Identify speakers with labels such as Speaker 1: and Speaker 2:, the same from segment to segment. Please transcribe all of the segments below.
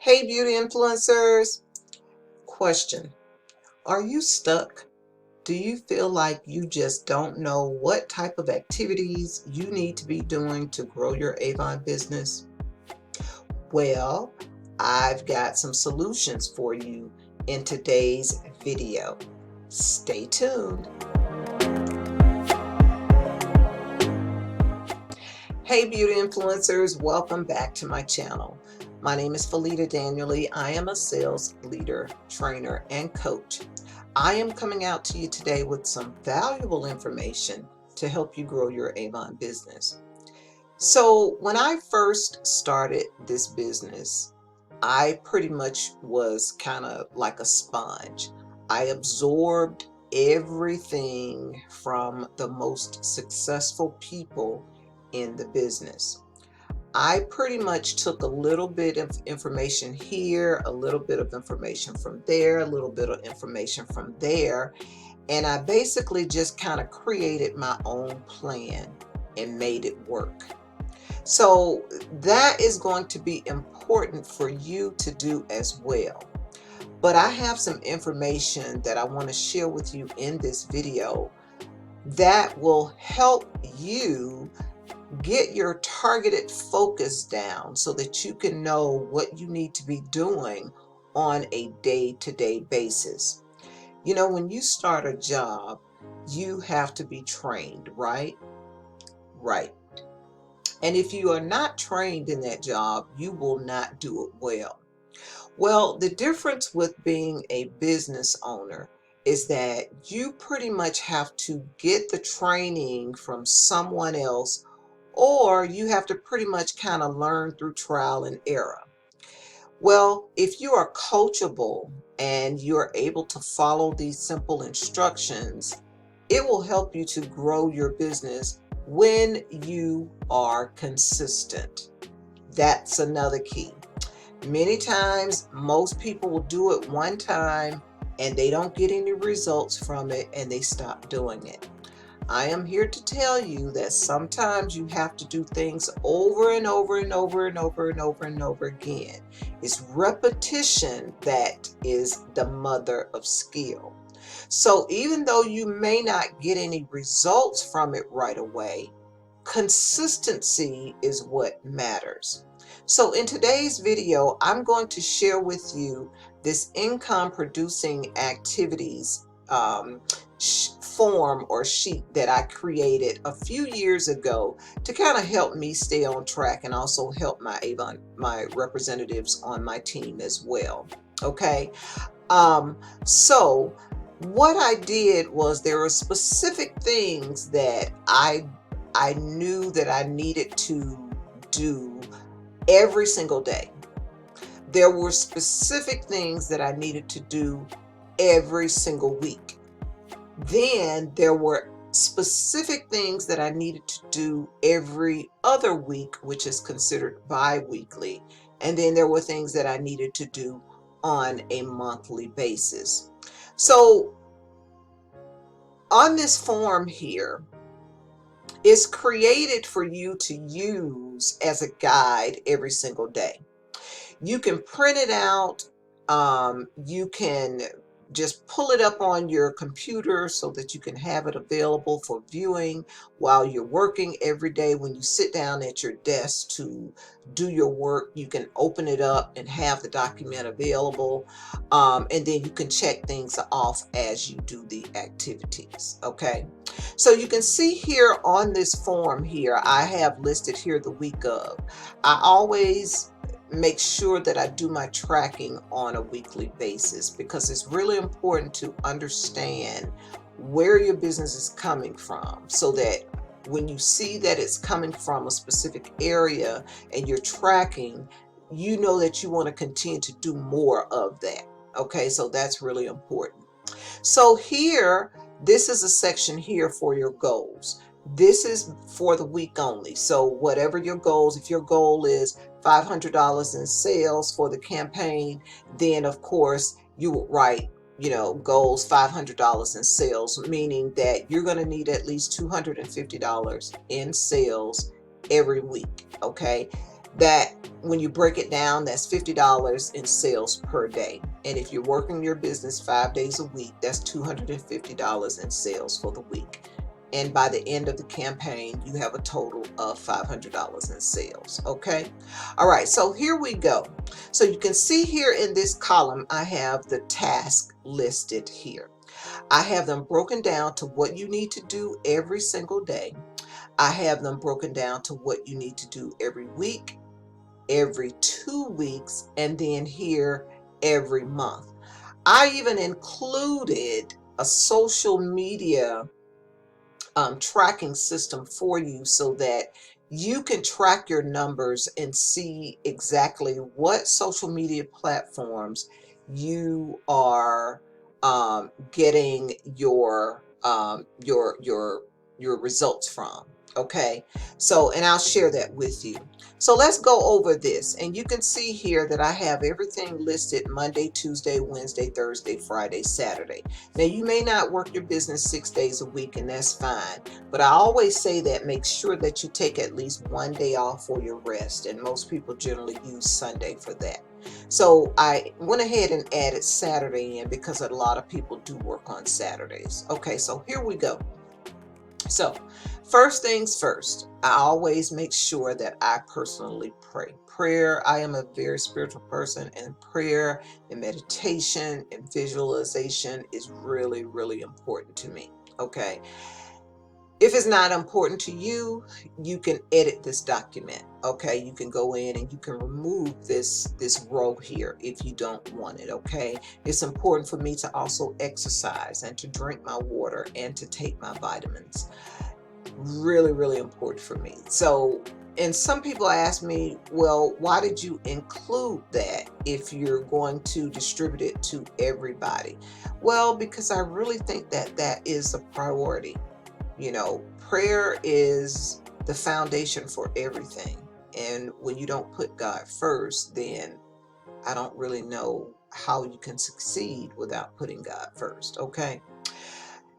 Speaker 1: Hey, beauty influencers. Question. Are you stuck? Do you feel like you just don't know what type of activities you need to be doing to grow your Avon business? Well, I've got some solutions for you in today's video. Stay tuned. Hey, beauty influencers. Welcome back to my channel. My name is Felita Daniely. I am a sales leader, trainer, and coach. I am coming out to you today with some valuable information to help you grow your Avon business. So when I first started this business, I pretty much was kind of like a sponge. I absorbed everything from the most successful people in the business. I pretty much took a little bit of information here, a little bit of information from there, a little bit of information from there, and I basically just kind of created my own plan and made it work. So that is going to be important for you to do as well. But I have some information that I want to share with you in this video that will help you get your targeted focus down so that you can know what you need to be doing on a day-to-day basis. You know, when you start a job, you have to be trained, right? Right. And if you are not trained in that job, you will not do it well. Well, the difference with being a business owner is that you pretty much have to get the training from someone else, or you have to pretty much kind of learn through trial and error. Well, if you are coachable and you're able to follow these simple instructions, it will help you to grow your business when you are consistent. That's another key. Many times, most people will do it one time and they don't get any results from it and they stop doing it. I am here to tell you that sometimes you have to do things over and over and over and over and over and over again. It's repetition that is the mother of skill. So even though you may not get any results from it right away, consistency is what matters. So in today's video, I'm going to share with you this income producing activities form or sheet that I created a few years ago to kind of help me stay on track and also help my Avon, my representatives on my team as well. Okay. So what I did was there were specific things that I knew that I needed to do every single day. There were specific things that I needed to do every single week. Then there were specific things that I needed to do every other week, which is considered bi-weekly. And then there were things that I needed to do on a monthly basis. So on this form here, it's created for you to use as a guide every single day. You can print it out. You can just pull it up on your computer so that you can have it available for viewing while you're working every day. When you sit down at your desk to do your work, you can open it up and have the document available. And then you can check things off as you do the activities. Okay. So you can see here on this form here, I have listed here the week of. I always make sure that I do my tracking on a weekly basis because it's really important to understand where your business is coming from so that when you see that it's coming from a specific area and you're tracking, you know that you want to continue to do more of that. Okay, so that's really important. So here, this is a section here for your goals. This is for the week only. So whatever your goals, if your goal is $500 in sales for the campaign, then of course you would write, goals $500 in sales, meaning that you're going to need at least $250 in sales every week. Okay. That when you break it down, that's $50 in sales per day. And if you're working your business 5 days a week, that's $250 in sales for the week. And by the end of the campaign, you have a total of $500 in sales. Okay. All right. So here we go. So you can see here in this column, I have the task listed here. I have them broken down to what you need to do every single day. I have them broken down to what you need to do every week, every 2 weeks, and then here every month. I even included a social media tracking system for you so that you can track your numbers and see exactly what social media platforms you are getting your results from. Okay, so and I'll share that with you. So let's go over this, and you can see here that I have everything listed: Monday, Tuesday, Wednesday, Thursday, Friday, Saturday. Now, you may not work your business 6 days a week, and that's fine. But I always say that make sure that you take at least one day off for your rest. And most people generally use Sunday for that. So I went ahead and added Saturday in because a lot of people do work on Saturdays. Okay, so here we go. So first things first, I always make sure that I personally pray. Prayer, I am a very spiritual person, and prayer and meditation and visualization is really, really important to me. Okay. If it's not important to you, you can edit this document. Okay, you can go in and you can remove this row here if you don't want it. Okay, it's important for me to also exercise and to drink my water and to take my vitamins. Really, really important for me. So, and some people ask me, well, why did you include that if you're going to distribute it to everybody? Well, because I really think that that is a priority. You know, prayer is the foundation for everything. And when you don't put God first, then I don't really know how you can succeed without putting God first. Okay.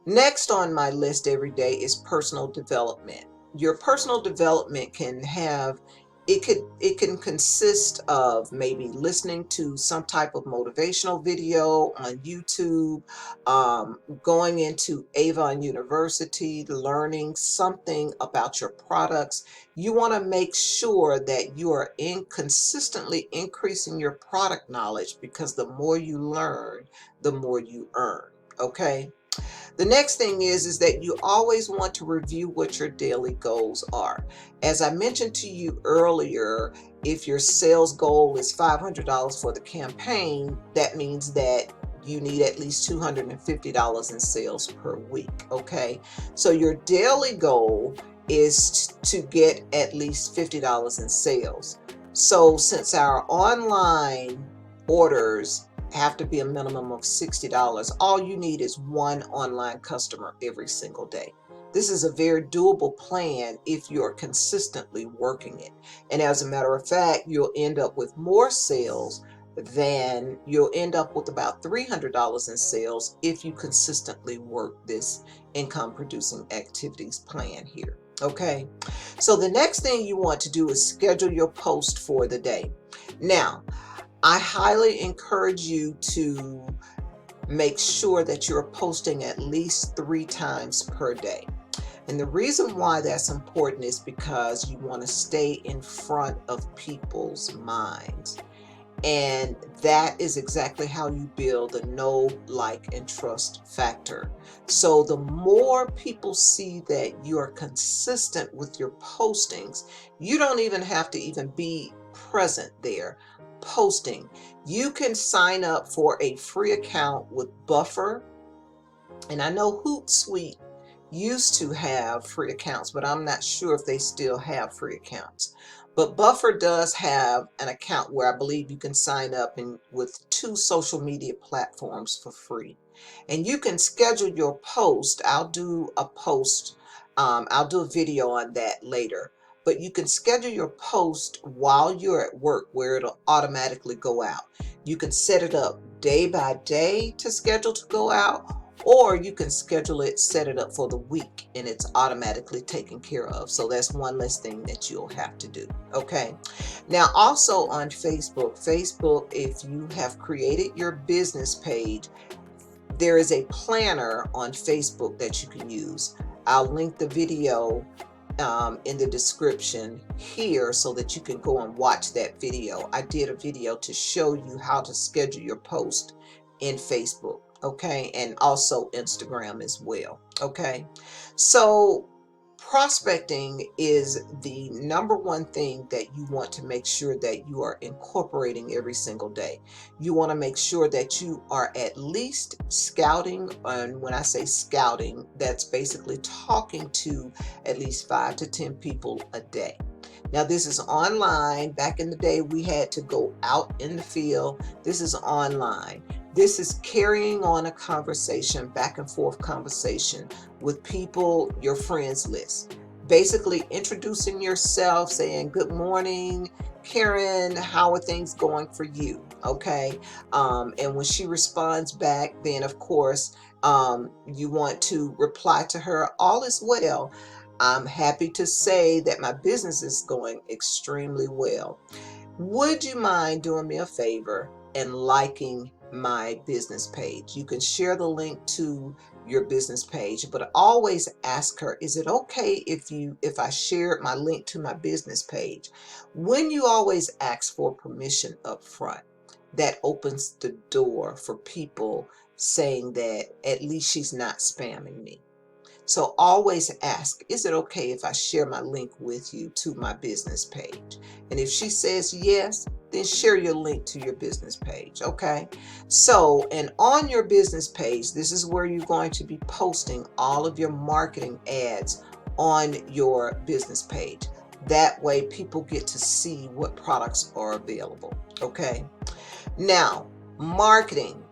Speaker 1: Next on my list every day is personal development. Your personal development can have it can consist of maybe listening to some type of motivational video on YouTube, going into Avon University, learning something about your products. You want to make sure that you are consistently increasing your product knowledge, because the more you learn, the more you earn. Okay. The next thing is that you always want to review what your daily goals are. As I mentioned to you earlier, if your sales goal is $500 for the campaign, that means that you need at least $250 in sales per week. Okay, so your daily goal is to get at least $50 in sales. So since our online orders have to be a minimum of $60, all you need is one online customer every single day. This is a very doable plan if you're consistently working it. And as a matter of fact, you'll end up with more sales than you'll end up with about $300 in sales if you consistently work this income producing activities plan here. Okay, so the next thing you want to do is schedule your post for the day. Now, I highly encourage you to make sure that you're posting at least 3 times per day. And the reason why that's important is because you want to stay in front of people's minds. And that is exactly how you build the know, like, and trust factor. So the more people see that you are consistent with your postings, you don't even have to even be present there posting. You can sign up for a free account with Buffer. And I know Hootsuite used to have free accounts, but I'm not sure if they still have free accounts. But Buffer does have an account where I believe you can sign up with 2 social media platforms for free. And you can schedule your post. I'll do a post. I'll do a video on that later. But you can schedule your post while you're at work where it'll automatically go out. You can set it up day by day to schedule to go out, or you can schedule it, set it up for the week, and it's automatically taken care of. So that's one less thing that you'll have to do. Okay. Now also on Facebook, if you have created your business page, there is a planner on Facebook that you can use. I'll link the video in the description here so that you can go and watch that video. I did a video to show you how to schedule your post in Facebook, okay, and also Instagram as well. Okay, so prospecting is the number one thing that you want to make sure that you are incorporating every single day. You want to make sure that you are at least scouting, and when I say scouting, that's basically talking to at least 5 to 10 people a day. Now this is online. Back in the day we had to go out in the field. This is online. This is carrying on a conversation, back and forth conversation with people, your friends list. Basically introducing yourself, saying, good morning, Karen, how are things going for you? Okay. And when she responds back, then of course, you want to reply to her, all is well. I'm happy to say that my business is going extremely well. Would you mind doing me a favor and liking my business page? You can share the link to your business page, but always ask her, is it okay if I share my link to my business page? When you always ask for permission up front, that opens the door for people saying that at least she's not spamming me. So always ask, is it okay if I share my link with you to my business page? And if she says yes, then share your link to your business page. Okay. So, and on your business page, this is where you're going to be posting all of your marketing ads on your business page. That way people get to see what products are available. Okay. Now, marketing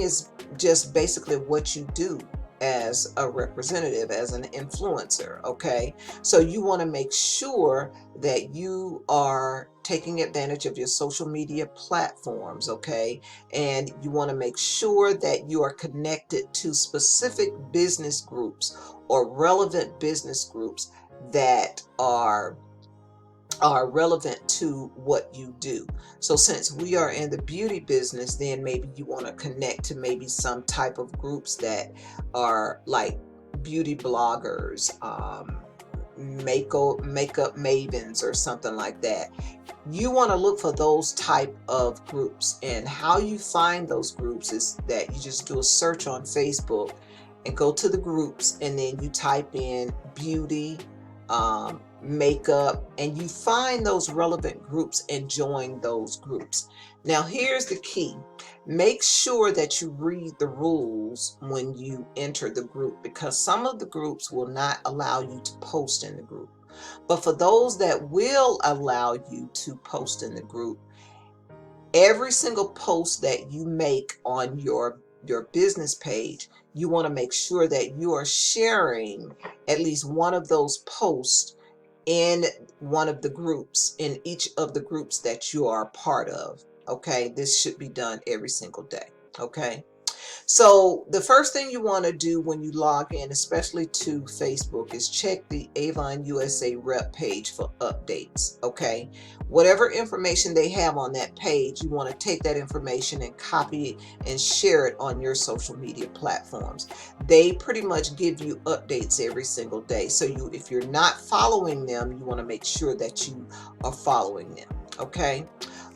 Speaker 1: is just basically what you do as a representative, as an influencer. Okay, so you want to make sure that you are taking advantage of your social media platforms. Okay, and you want to make sure that you are connected to specific business groups or relevant business groups that are relevant to what you do. So since we are in the beauty business, then maybe you want to connect to maybe some type of groups that are like beauty bloggers, makeup mavens or something like that. You want to look for those type of groups, and how you find those groups is that you just do a search on Facebook and go to the groups, and then you type in beauty, makeup, and you find those relevant groups and join those groups. Now here's the key. Make sure that you read the rules when you enter the group, because some of the groups will not allow you to post in the group. But for those that will allow you to post in the group, every single post that you make on your business page, you want to make sure that you are sharing at least one of those posts in one of the groups, in each of the groups that you are a part of. Okay, this should be done every single day. Okay, so the first thing you want to do when you log in, especially to Facebook, is check the Avon USA rep page for updates. Okay, whatever information they have on that page, you want to take that information and copy it and share it on your social media platforms. They pretty much give you updates every single day. So if you're not following them, you want to make sure that you are following them. Okay,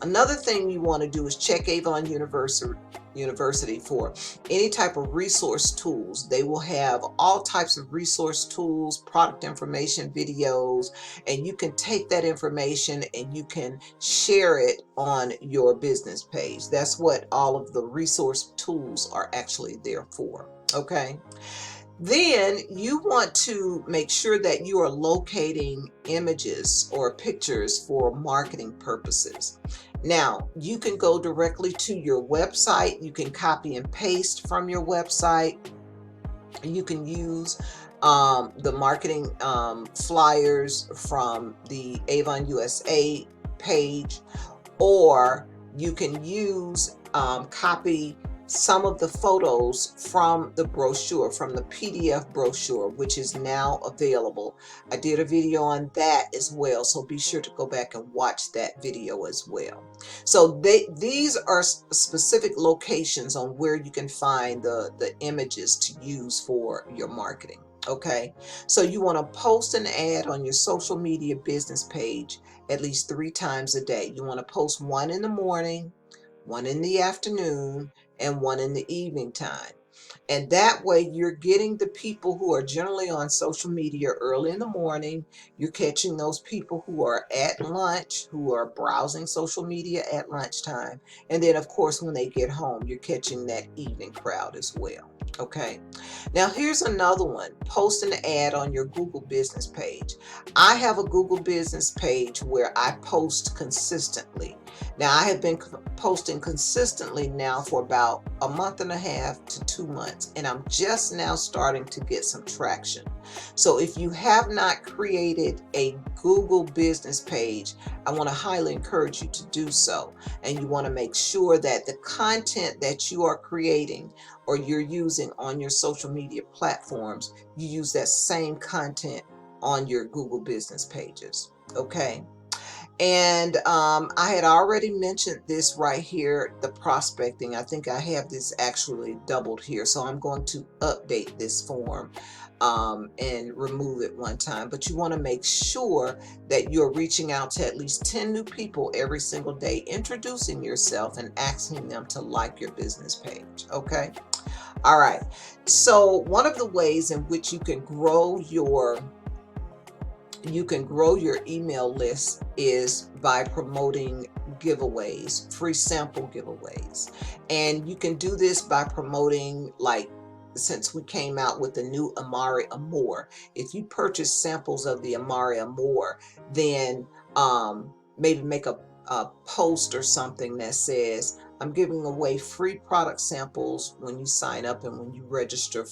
Speaker 1: another thing you want to do is check Avon University for any type of resource tools. They will have all types of resource tools, product information, videos, and you can take that information and you can share it on your business page. That's what all of the resource tools are actually there for. Okay, then you want to make sure that you are locating images or pictures for marketing purposes. Now, you can go directly to your website. You can copy and paste from your website. You can use the marketing flyers from the Avon USA page, or you can use copy some of the photos from the brochure, from the PDF brochure, which is now available. I did a video on that as well, so be sure to go back and watch that video as well. So these are specific locations on where you can find the images to use for your marketing. Okay, so you want to post an ad on your social media business page at least 3 times a day. You want to post one in the morning, one in the afternoon, and one in the evening time. And that way you're getting the people who are generally on social media early in the morning. You're catching those people who are at lunch, who are browsing social media at lunchtime. And then of course, when they get home, you're catching that evening crowd as well. Okay. Now here's another one. Post an ad on your Google business page. I have a Google business page where I post consistently. Now I have been posting consistently now for about a month and a half to 2 months, and I'm just now starting to get some traction. So if you have not created a Google business page, I want to highly encourage you to do so. And you want to make sure that the content that you are creating or you're using on your social media platforms, you use that same content on your Google business pages. Okay. And I had already mentioned this right here, the prospecting. I think I have this actually doubled here, so I'm going to update this form and remove it one time. But you want to make sure that you're reaching out to at least 10 new people every single day, introducing yourself and asking them to like your business page. Okay. All right. So one of the ways in which you can grow your email list is by promoting giveaways, free sample giveaways. And you can do this by promoting, like, since we came out with the new Amari Amore, if you purchase samples of the Amari Amore, then maybe make a post or something that says, I'm giving away free product samples when you sign up and when you register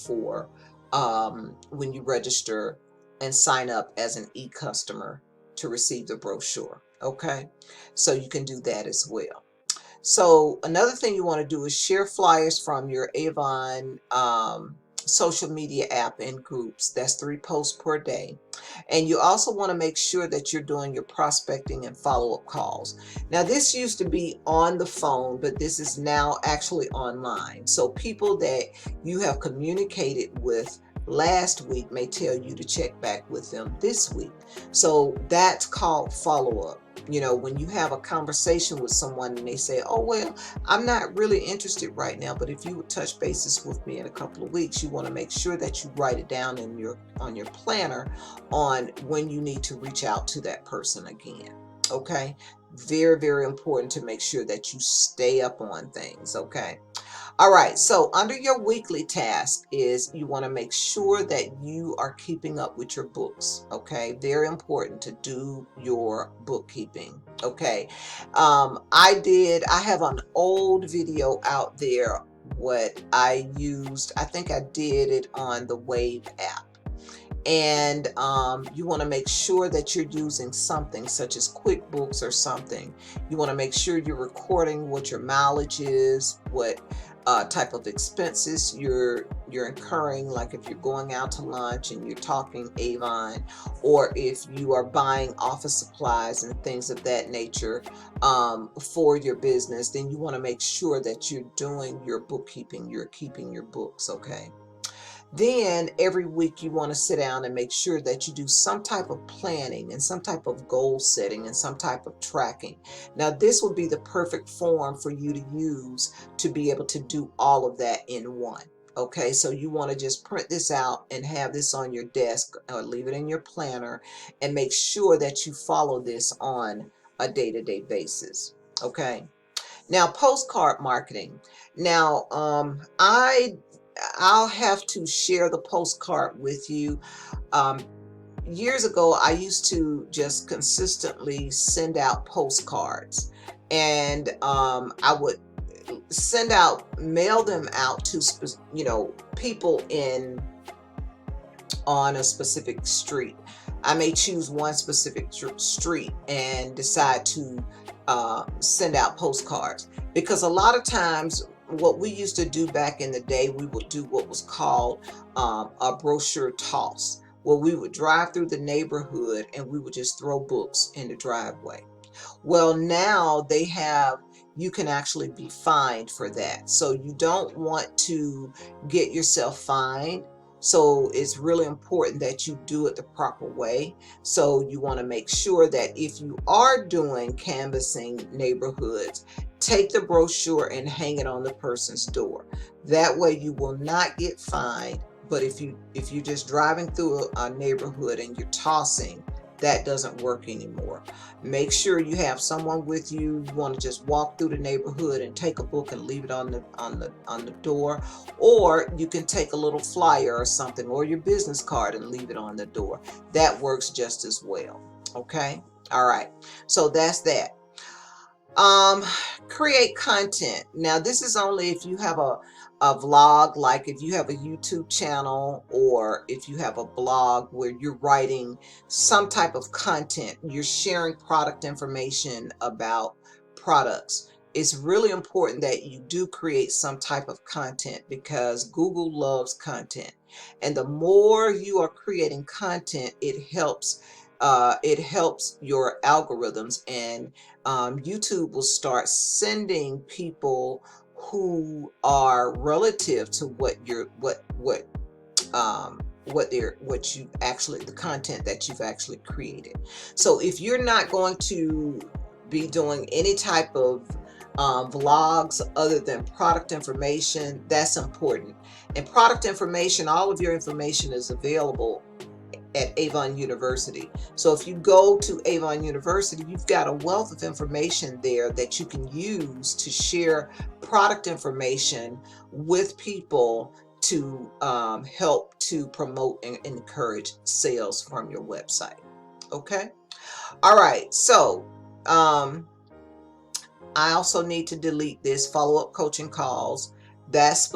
Speaker 1: and sign up as an e-customer to receive the brochure. Okay, so you can do that as well. So another thing you want to do is share flyers from your Avon social media app in groups. That's 3 posts per day. And you also want to make sure that you're doing your prospecting and follow-up calls. Now this used to be on the phone, but this is now actually online. So people that you have communicated with last week may tell you to check back with them this week. So that's called follow-up. You know, when you have a conversation with someone and they say, oh, well, I'm not really interested right now, but if you would touch bases with me in a couple of weeks, you want to make sure that you write it down in on your planner on when you need to reach out to that person again. Okay, very, very important to make sure that you stay up on things. Okay. All right, so under your weekly task is you want to make sure that you are keeping up with your books. Okay, very important to do your bookkeeping. Okay, I have an old video out there what I used. I think I did it on the Wave app. And you want to make sure that you're using something such as QuickBooks or something. You want to make sure you're recording what your mileage is, what type of expenses you're incurring, like if you're going out to lunch and you're talking Avon, or if you are buying office supplies and things of that nature for your business, then you want to make sure that you're doing your bookkeeping, you're keeping your books. Okay. Then every week you want to sit down and make sure that you do some type of planning and some type of goal setting and some type of tracking. Now this would be the perfect form for you to use to be able to do all of that in one. Okay, so you want to just print this out and have this on your desk or leave it in your planner and make sure that you follow this on a day-to-day basis. Okay. Now, postcard marketing. Now, I'll have to share the postcard with you. Years ago, I used to just consistently send out postcards, and I would mail them out to people on a specific street. I may choose one specific street and decide to send out postcards, because a lot of times what we used to do back in the day, we would do what was called a brochure toss, where we would drive through the neighborhood and we would just throw books in the driveway. Well, now they have, you can actually be fined for that. So you don't want to get yourself fined. So it's really important that you do it the proper way. So you want to make sure that if you are doing canvassing neighborhoods, take the brochure and hang it on the person's door. That way you will not get fined. But if you're just driving through a neighborhood and you're tossing, that doesn't work anymore. Make sure you have someone with you. You want to just walk through the neighborhood and take a book and leave it on the door, or you can take a little flyer or something, or your business card, and leave it on the door. That works just as well. Okay. All right. So that's that. Create content. Now this is only if you have a vlog, like if you have a YouTube channel, or if you have a blog where you're writing some type of content, you're sharing product information about products. It's really important that you do create some type of content, because Google loves content, and the more you are creating content, it helps your algorithms, and YouTube will start sending people who are relative to what you actually, the content that you've actually created. So if you're not going to be doing any type of vlogs other than product information, that's important. And product information, all of your information is available at Avon University. So if you go to Avon University, you've got a wealth of information there that you can use to share product information with people to help to promote and encourage sales from your website. Okay. All right. So I also need to delete this follow-up coaching calls. That's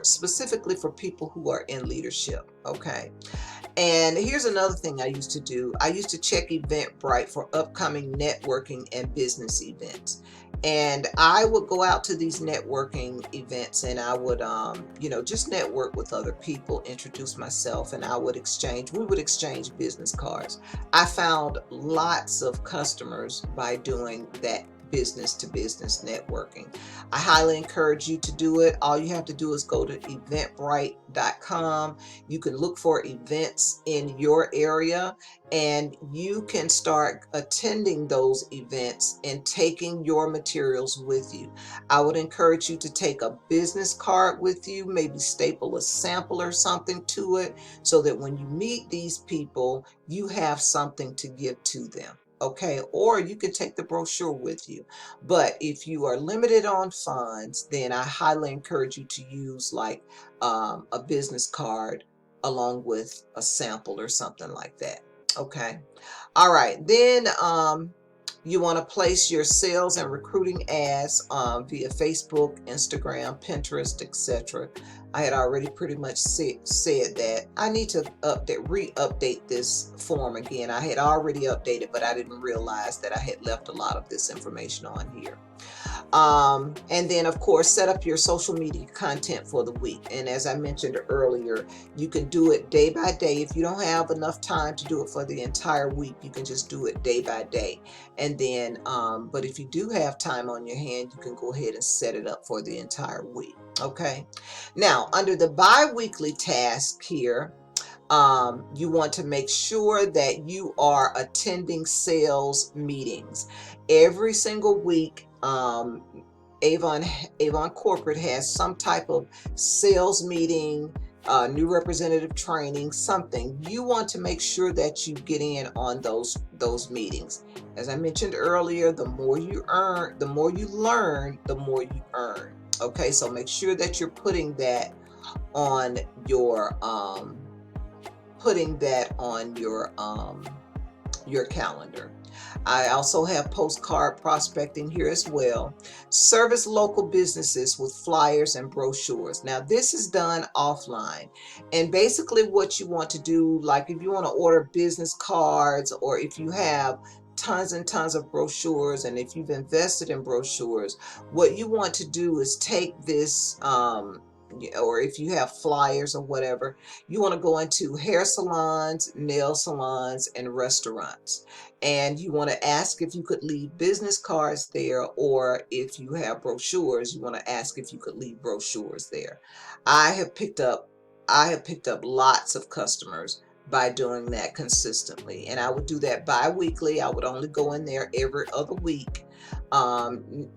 Speaker 1: specifically for people who are in leadership. Okay. And here's another thing I used to do. I used to check Eventbrite for upcoming networking and business events. And I would go out to these networking events, and I would, just network with other people, introduce myself, and we would exchange business cards. I found lots of customers by doing that business to business networking. I highly encourage you to do it. All you have to do is go to eventbrite.com. You can look for events in your area, and you can start attending those events and taking your materials with you. I would encourage you to take a business card with you, maybe staple a sample or something to it, so that when you meet these people, you have something to give to them. Okay, or you can take the brochure with you. But if you are limited on funds, then I highly encourage you to use like a business card along with a sample or something like that. Okay. All right. Then you want to place your sales and recruiting ads via Facebook, Instagram, Pinterest, etc. I had already pretty much said that. I need to re-update this form again. I had already updated, but I didn't realize that I had left a lot of this information on here. And then of course set up your social media content for the week. And as I mentioned earlier, you can do it day by day. If you don't have enough time to do it for the entire week, you can just do it day by day. And then but if you do have time on your hand, you can go ahead and set it up for the entire week. Okay. Now under the bi-weekly task here, you want to make sure that you are attending sales meetings every single week. Avon Corporate has some type of sales meeting, new representative training, something. You want to make sure that you get in on those meetings. As I mentioned earlier, the more you earn, the more you learn, the more you earn. Okay, so make sure that you're putting that on your your calendar. I also have postcard prospecting here as well. Service local businesses with flyers and brochures. Now this is done offline, and basically what you want to do, like if you want to order business cards, or if you have tons and tons of brochures, and if you've invested in brochures, what you want to do is take this, or if you have flyers or whatever, you want to go into hair salons, nail salons, and restaurants. And you want to ask if you could leave business cards there, or if you have brochures, you want to ask if you could leave brochures there. I have picked up lots of customers by doing that consistently, and I would do that bi-weekly. I would only go in there every other week.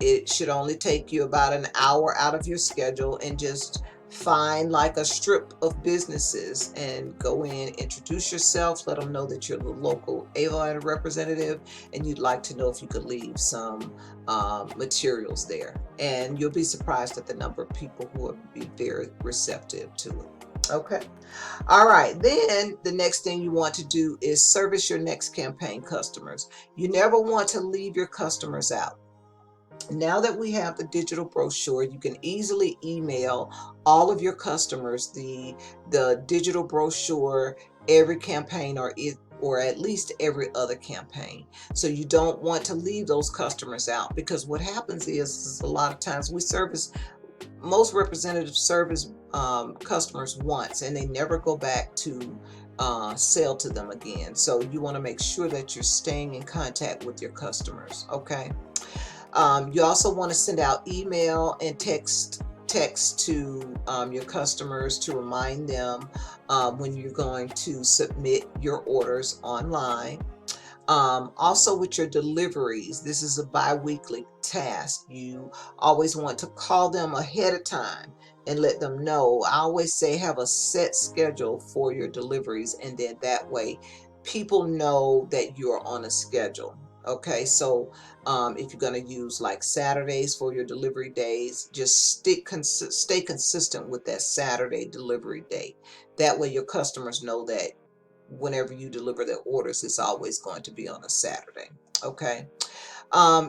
Speaker 1: It should only take you about an hour out of your schedule, and just find like a strip of businesses and go in, introduce yourself, let them know that you're the local Avon representative and you'd like to know if you could leave some materials there. And you'll be surprised at the number of people who will be very receptive to it. Okay. All right. Then the next thing you want to do is service your next campaign customers. You never want to leave your customers out. Now that we have the digital brochure, you can easily email all of your customers the digital brochure every campaign, or at least every other campaign. So you don't want to leave those customers out, because what happens is a lot of times most representatives service customers once and they never go back to sell to them again. So you want to make sure that you're staying in contact with your customers. Okay. You also want to send out email and text to your customers to remind them when you're going to submit your orders online. Also with your deliveries, this is a bi-weekly task. You always want to call them ahead of time and let them know. I always say have a set schedule for your deliveries, and then that way people know that you're on a schedule. Okay, so if you're going to use like Saturdays for your delivery days, just stay consistent with that Saturday delivery date. That way your customers know that whenever you deliver their orders, it's always going to be on a Saturday. Okay.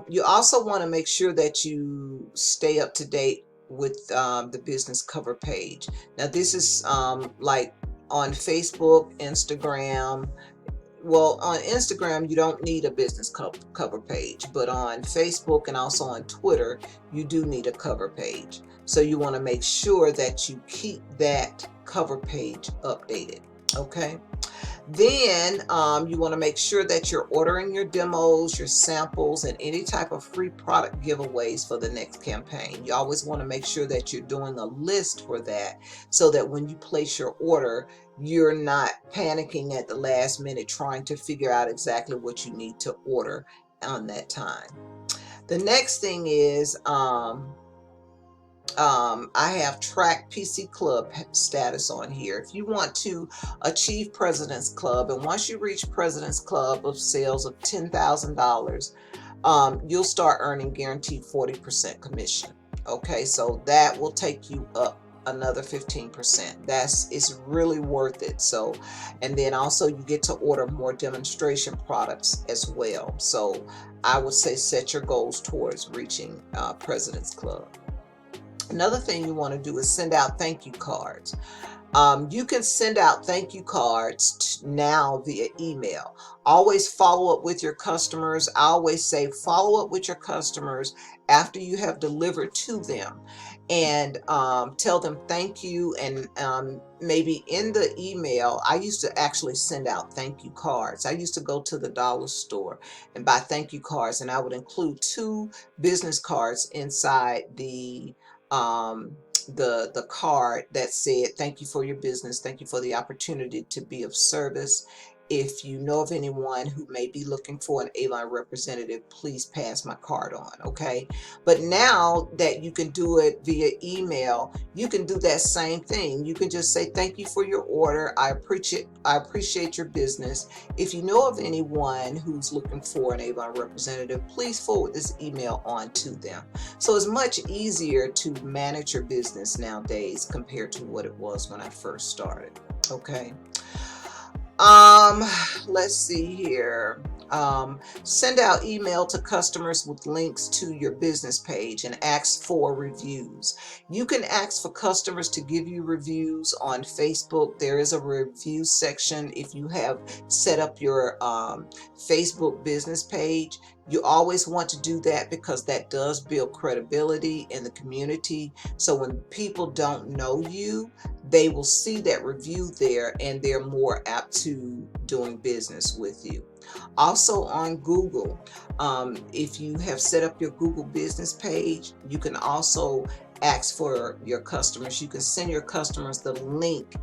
Speaker 1: You also want to make sure that you stay up to date with the business cover page. Now this is like on Facebook, Instagram. Well, on Instagram, you don't need a business cover page, but on Facebook and also on Twitter, you do need a cover page. So you want to make sure that you keep that cover page updated. Okay. Then you want to make sure that you're ordering your demos, your samples, and any type of free product giveaways for the next campaign. You always want to make sure that you're doing a list for that, so that when you place your order, you're not panicking at the last minute trying to figure out exactly what you need to order on that time. The next thing is I have track PC Club status on here. If you want to achieve President's Club, and once you reach President's Club of sales of $10,000, you'll start earning guaranteed 40% commission. Okay, so that will take you up another 15%. It's really worth it. So, and then also you get to order more demonstration products as well. So I would say set your goals towards reaching President's Club. Another thing you want to do is send out thank you cards. You can send out thank you cards now via email. Always follow up with your customers. I always say follow up with your customers after you have delivered to them, and tell them thank you. And maybe in the email, I used to actually send out thank you cards. I used to go to the dollar store and buy thank you cards, and I would include 2 business cards inside the card that said thank you for your business, thank you for the opportunity to be of service. If you know of anyone who may be looking for an Avon representative, please pass my card on. Okay, but now that you can do it via email, you can do that same thing. You can just say thank you for your order, I appreciate your business. If you know of anyone who's looking for an Avon representative, please forward this email on to them. So it's much easier to manage your business nowadays compared to what it was when I first started. Okay. Let's see here. Send out email to customers with links to your business page and ask for reviews. You can ask for customers to give you reviews on Facebook. There is a review section if you have set up your Facebook business page. You always want to do that because that does build credibility in the community. So when people don't know you, they will see that review there and they're more apt to doing business with you. Also on Google, if you have set up your Google business page, you can also ask for your customers. You can send your customers the link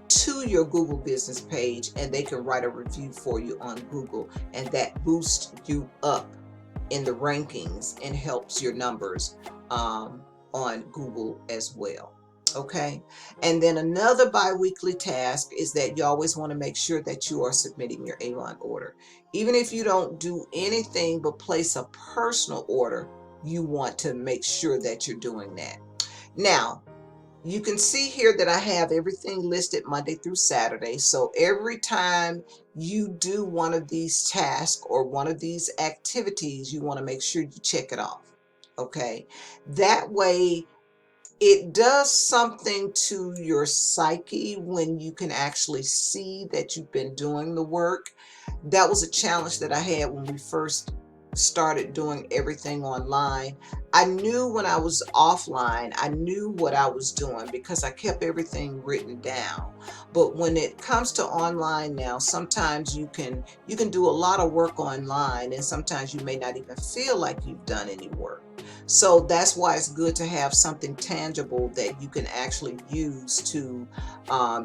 Speaker 1: to your Google business page and they can write a review for you on Google, and that boosts you up in the rankings and helps your numbers on Google as well. Okay, and then another bi-weekly task is that you always want to make sure that you are submitting your Avon order. Even if you don't do anything but place a personal order, you want to make sure that you're doing that. Now, you can see here that I have everything listed Monday through Saturday. So every time you do one of these tasks or one of these activities, you want to make sure you check it off. Okay, that way it does something to your psyche when you can actually see that you've been doing the work. That was a challenge that I had when we first started doing everything online. I knew when I was offline, I knew what I was doing because I kept everything written down. But when it comes to online now, sometimes you can do a lot of work online and sometimes you may not even feel like you've done any work. So that's why it's good to have something tangible that you can actually use to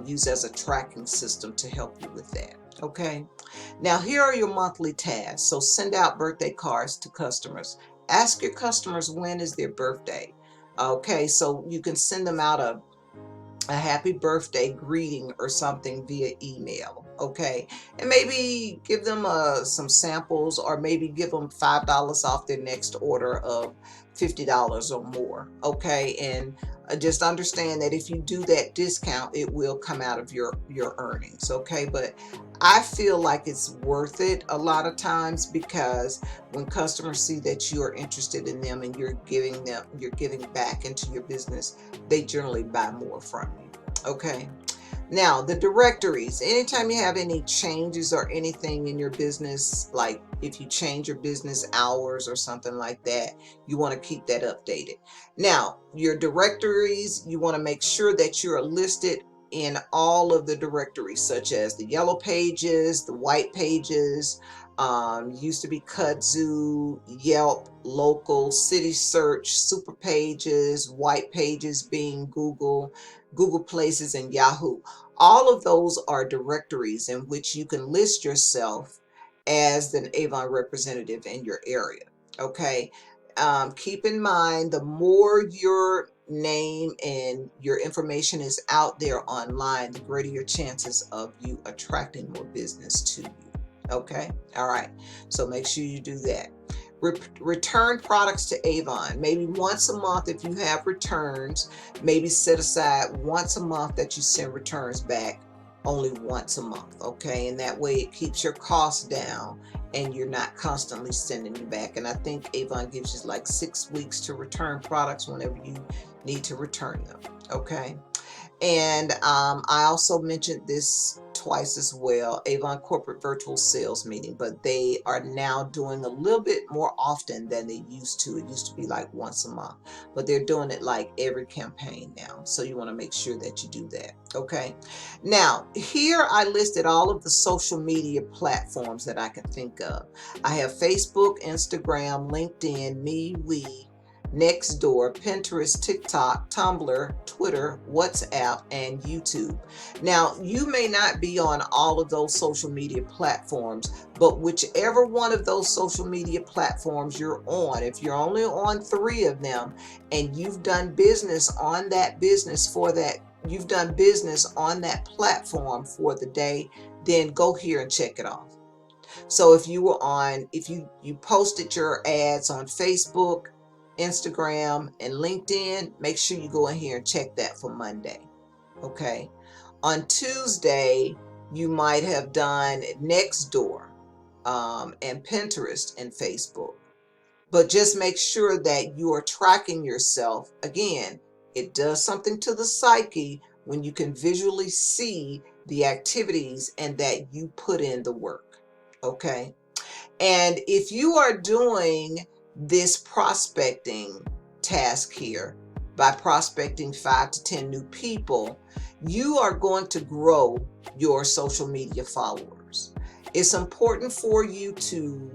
Speaker 1: use as a tracking system to help you with that. Okay, now here are your monthly tasks. So send out birthday cards to customers. Ask your customers when is their birthday. Okay, so you can send them out a happy birthday greeting or something via email. Okay, and maybe give them some samples, or maybe give them $5 off their next order of $50 or more. Okay, and just understand that if you do that discount, it will come out of your earnings. Okay, but I feel like it's worth it a lot of times, because when customers see that you are interested in them and you're giving back into your business, they generally buy more from you. Okay, now the directories. Anytime you have any changes or anything in your business, like if you change your business hours or something like that, you want to keep that updated. Now your directories, you want to make sure that you're listed in all of the directories, such as the yellow pages, the white pages, used to be Kudzu, Yelp, Local, City Search, Super Pages, white pages being Google, Google Places, and Yahoo. All of those are directories in which you can list yourself as an Avon representative in your area. Okay, keep in mind, the more your name and your information is out there online, the greater your chances of you attracting more business to you. Okay, all right, so make sure you do that. Return products to Avon, maybe once a month. If you have returns, maybe set aside once a month that you send returns back, only once a month. Okay, and that way it keeps your costs down and you're not constantly sending them back. And I think Avon gives you like 6 weeks to return products whenever you need to return them. Okay, and I also mentioned this twice as well, Avon Corporate Virtual Sales Meeting, but they are now doing a little bit more often than they used to. It used to be like once a month, but they're doing it like every campaign now. So you want to make sure that you do that. Okay, now here I listed all of the social media platforms that I can think of. I have Facebook, Instagram, LinkedIn, MeWe, Nextdoor, Pinterest, TikTok, Tumblr, Twitter, WhatsApp, and YouTube. Now, you may not be on all of those social media platforms, but whichever one of those social media platforms you're on, if you're only on 3 of them and you've done business on that you've done business on that platform for the day, then go here and check it off. So if you posted your ads on Facebook, Instagram, and LinkedIn, make sure you go in here and check that for Monday. Okay, on Tuesday you might have done Nextdoor. and Pinterest and Facebook. But just make sure that you are tracking yourself. Again, it does something to the psyche when you can visually see the activities and that you put in the work. Okay. And if you are doing this prospecting task here, by prospecting 5 to 10 new people, you are going to grow your social media followers. It's important for you to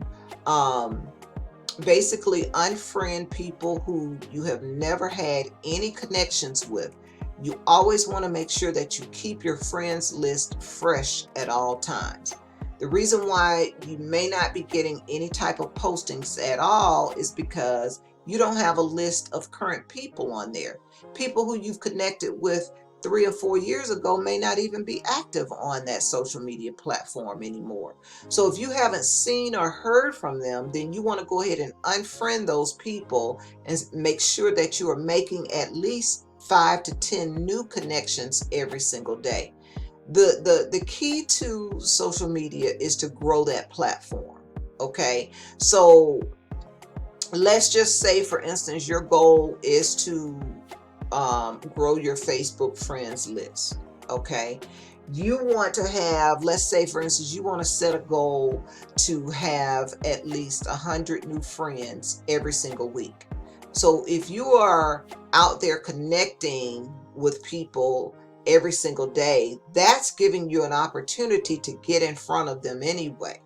Speaker 1: basically unfriend people who you have never had any connections with. You always want to make sure that you keep your friends list fresh at all times. The reason why you may not be getting any type of postings at all is because you don't have a list of current people on there. People who you've connected with 3 or 4 years ago may not even be active on that social media platform anymore. So if you haven't seen or heard from them, then you want to go ahead and unfriend those people and make sure that you are making at least 5 to 10 new connections every single day. The key to social media is to grow that platform. Okay, so let's just say, for instance, your goal is to grow your Facebook friends list. Okay, you want to have, let's say for instance, you want to set a goal to have at least 100 new friends every single week. So if you are out there connecting with people every single day, that's giving you an opportunity to get in front of them anyway.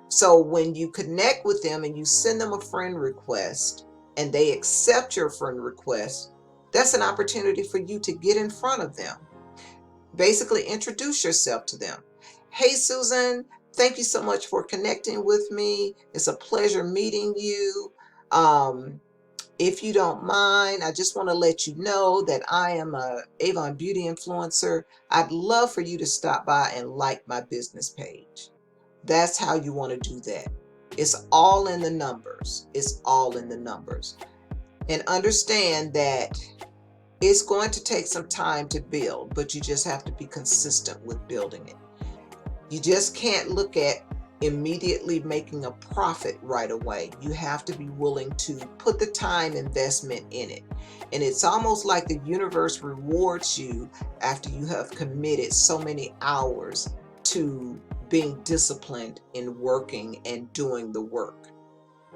Speaker 1: So when you connect with them and you send them a friend request and they accept your friend request, that's an opportunity for you to get in front of them. Basically introduce yourself to them. Hey Susan, thank you so much for connecting with me. It's a pleasure meeting you. If you don't mind, I just want to let you know that I am a Avon beauty influencer. I'd love for you to stop by and like my business page. That's how you want to do that. It's all in the numbers. It's all in the numbers. And understand that it's going to take some time to build, but you just have to be consistent with building it. You just can't look at immediately making a profit right away. You have to be willing to put the time investment in it. And it's almost like the universe rewards you after you have committed so many hours to being disciplined in working and doing the work.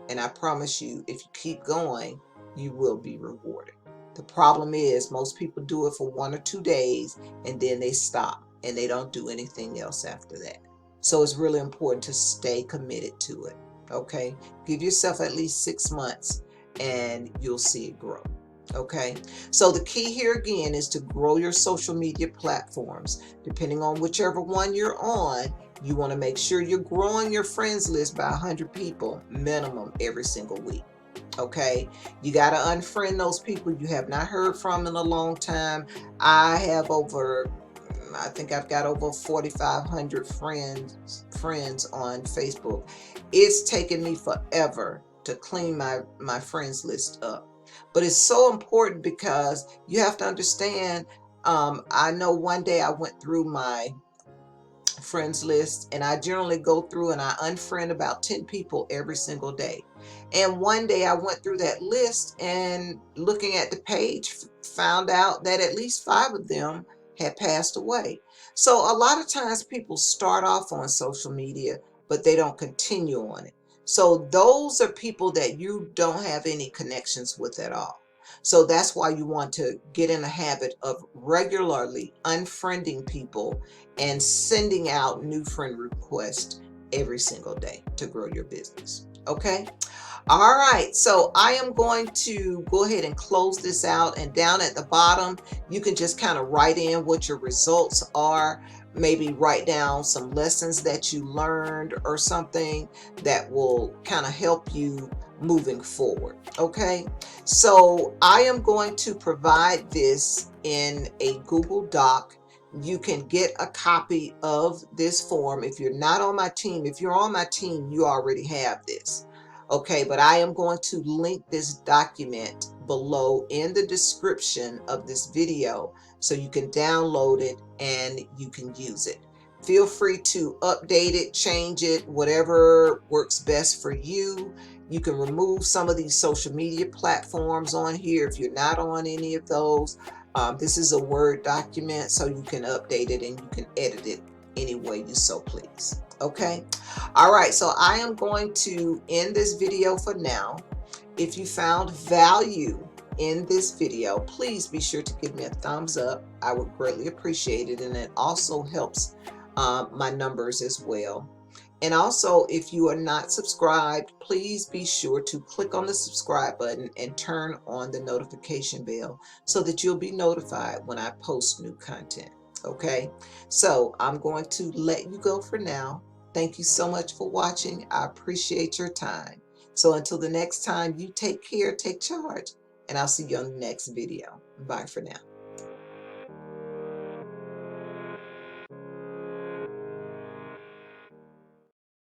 Speaker 1: And I promise you, if you keep going, you will be rewarded. The problem is most people do it for 1 or 2 days and then they stop and they don't do anything else after that. So it's really important to stay committed to it. Okay, give yourself at least 6 months and you'll see it grow. Okay, so the key here again is to grow your social media platforms. Depending on whichever one you're on, you want to make sure you're growing your friends list by 100 people minimum every single week. Okay, you got to unfriend those people you have not heard from in a long time. I think I've got over 4,500 friends on Facebook. It's taken me forever to clean my friends list up. But it's so important because you have to understand, I know one day I went through my friends list and I generally go through and I unfriend about 10 people every single day. And one day I went through that list and looking at the page found out that at least 5 of them had passed away. So a lot of times people start off on social media, but they don't continue on it. So those are people that you don't have any connections with at all. So that's why you want to get in a habit of regularly unfriending people and sending out new friend requests every single day to grow your business. Okay. All right, so I am going to go ahead and close this out, and down at the bottom you can just kind of write in what your results are. Maybe write down some lessons that you learned or something that will kind of help you moving forward. Okay, so I am going to provide this in a Google Doc. You can get a copy of this form if you're not on my team. If you're on my team, you already have this. Okay, but I am going to link this document below in the description of this video so you can download it and you can use it. Feel free to update it, change it, whatever works best for you. You can remove some of these social media platforms on here if you're not on any of those. This is a Word document, so you can update it and you can edit it any way you so please. Okay. All right. So I am going to end this video for now. If you found value in this video, please be sure to give me a thumbs up. I would greatly appreciate it, and it also helps my numbers as well. And also, if you are not subscribed, please be sure to click on the subscribe button and turn on the notification bell so that you'll be notified when I post new content. Okay, so I'm going to let you go for now. Thank you so much for watching. I appreciate your time. So until the next time, you take care, take charge, and I'll see you on the next video. Bye for now.